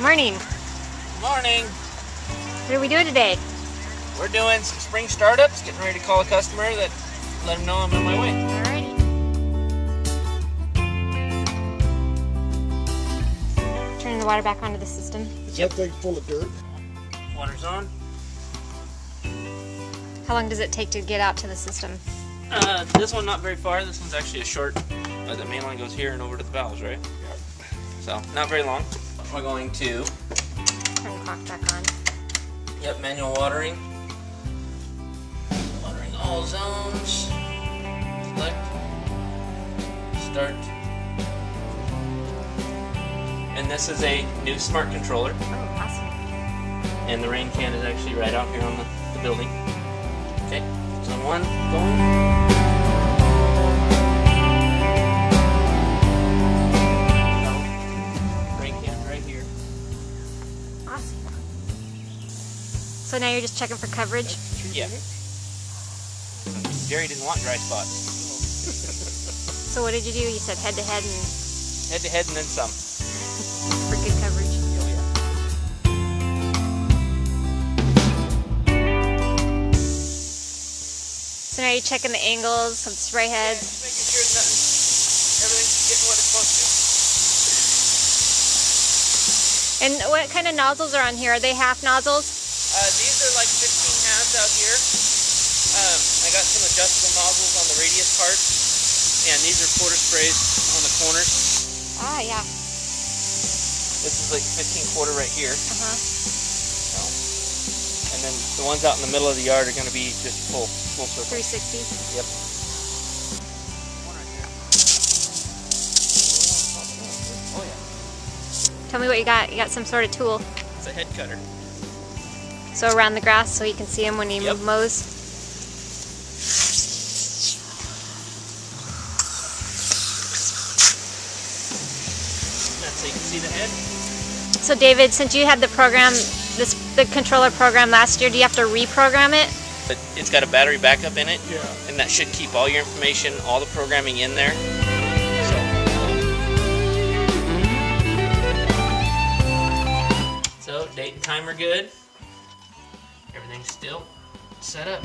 Morning. Morning. What are we doing today? We're doing some spring startups, getting ready to call a customer that let them know I'm on my way. Alrighty. Turning the water back onto the system. Is that thing full of dirt? Water's on. How long does it take to get out to the system? This one not very far. This one's actually a short. The main line goes here and over to the valves, right? Yeah. So not very long. We're going to. Turn the clock back on. Yep, manual watering. Watering all zones. Select. Start. And this is a new smart controller. Oh, awesome. And the rain can is actually right out here on the building. Okay, zone 1 going. So now you're just checking for coverage? Yeah. Jerry didn't want dry spots. So what did you do? You said head to head and... Head to head and then some. For good coverage. Oh yeah. So now you're checking the angles of the spray heads? Yeah, just making sure everything's getting what it's supposed to. And what kind of nozzles are on here? Are they half nozzles? These are like 15 halves out here. I got some adjustable nozzles on the radius part, and these are quarter sprays on the corners. Ah, yeah. This is like 15 quarter right here. Uh-huh. And then the ones out in the middle of the yard are going to be just full circle. 360? Yep. Oh yeah. Tell me what you got. You got some sort of tool. It's a head cutter. So around the grass so you can see him when he Yep. mows? That's so you can see the head. So David, since you had the program, the controller program last year, do you have to reprogram it? But it's got a battery backup in it. Yeah. And that should keep all your information, all the programming in there. So date and time are good. Everything's still set up.